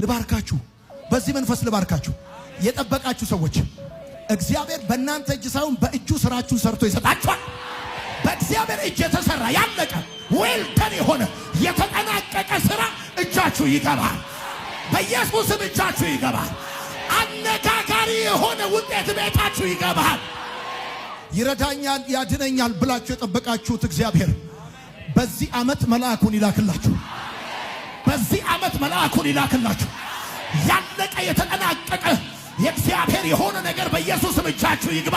ልባርካችሁ በዚህ መንፈስ ልባርካችሁ የጠበቃችሁ ሰዎች እግዚአብሔር በእናንተ እጅ ሳይሆን በእጁ ስራችሁን ሰርቶ ይሰጣችኋል። በእግዚአብሔር እጅ የተሰራ ያለቀ ዌልደን የሆነ የተጠናቀቀ ስራ እጃችሁ ይገባል። በኢየሱስም እጃችሁ ይገባል። አነጋጋሪ የሆነ ውጤት ቤታችሁ ይገባል። ይረዳኛል ያድነኛል ብላችሁ የጠበቃችሁት እግዚአብሔር በዚህ ዓመት መልአኩን ይላክላችሁ። በዚህ ዓመት መልአኩን ይላክላችሁ። ያለቀ የተጠናቀቀ የእግዚአብሔር የሆነ ነገር በኢየሱስም እጃችሁ ይግባ።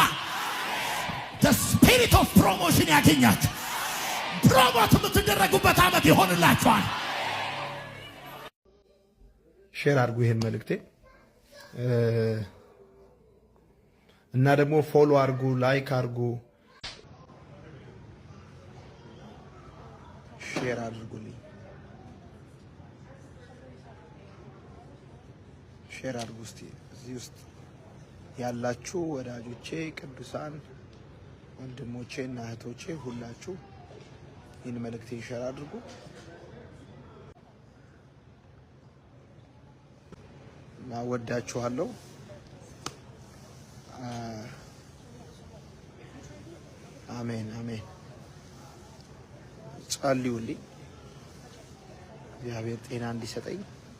the spirit of promotion ያገኛችሁ። ፕሮሞት የምትደረጉበት ዓመት ይሆንላችኋል። ሼር አድርጉ ይሄን መልእክቴ እና ደግሞ ፎሎ አድርጉ፣ ላይክ አድርጉ፣ ሼር አድርጉልኝ። ሼር አድርጉ። እስቲ እዚህ ውስጥ ያላችሁ ወዳጆቼ ቅዱሳን ወንድሞቼ እና እህቶቼ ሁላችሁ ይህን መልእክቴ ሼር አድርጉ። ወዳችኋለሁ። አሜን አሜን። ጸልዩልኝ እግዚአብሔር ጤና እንዲሰጠኝ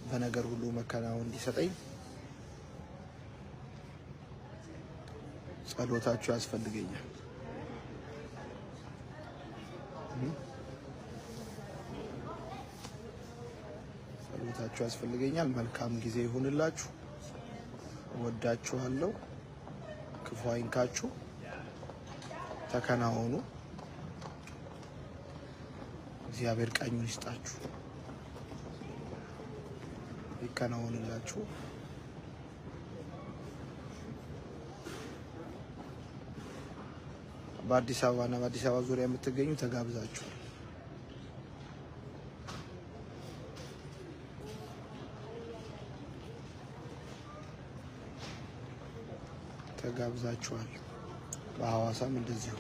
በነገር ሁሉ መከናወን እንዲሰጠኝ ጸሎታችሁ ያስፈልገኛል። ጸሎታችሁ ያስፈልገኛል። መልካም ጊዜ ይሁንላችሁ። ወዳችኋለሁ። ክፉ አይንካችሁ። ተከናወኑ። እግዚአብሔር ቀኙን ይስጣችሁ፣ ይከናወንላችሁ። በአዲስ አበባና በአዲስ አበባ ዙሪያ የምትገኙ ተጋብዛችሁ ተጋብዛችኋል። በሐዋሳም እንደዚሁ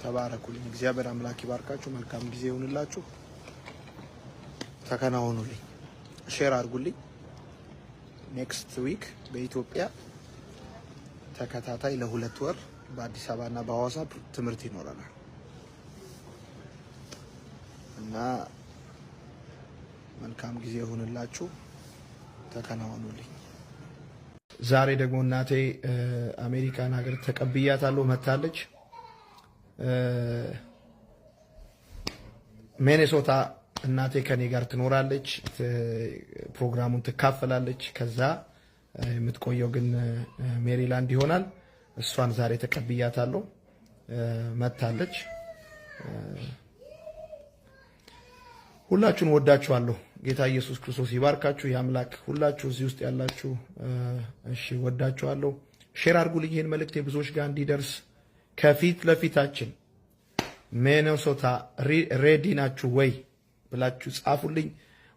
ተባረኩልኝ። እግዚአብሔር አምላክ ይባርካችሁ። መልካም ጊዜ ይሁንላችሁ። ተከናወኑልኝ። ሼር አድርጉልኝ። ኔክስት ዊክ በኢትዮጵያ ተከታታይ ለ2 ወር በአዲስ አበባና በሐዋሳ ትምህርት ይኖረናል እና መልካም ጊዜ ይሁንላችሁ። ተከናወኑልኝ። ዛሬ ደግሞ እናቴ አሜሪካን ሀገር ተቀብያታለሁ። መታለች። ሚኔሶታ እናቴ ከኔ ጋር ትኖራለች። ፕሮግራሙን ትካፈላለች። ከዛ የምትቆየው ግን ሜሪላንድ ይሆናል። እሷን ዛሬ ተቀብያታለሁ። መታለች። ሁላችሁን ወዳችኋለሁ። ጌታ ኢየሱስ ክርስቶስ ይባርካችሁ። ያምላክ ሁላችሁ እዚህ ውስጥ ያላችሁ እሺ፣ ወዳችኋለሁ። ሼር አድርጉልኝ ይሄን መልእክት ብዙዎች ጋር እንዲደርስ። ከፊት ለፊታችን ሚኔሶታ ሬዲ ናችሁ ወይ ብላችሁ ጻፉልኝ።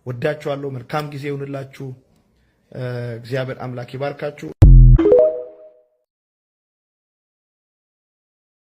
ወዳችኋለሁ። መልካም ጊዜ ይሁንላችሁ። እግዚአብሔር አምላክ ይባርካችሁ።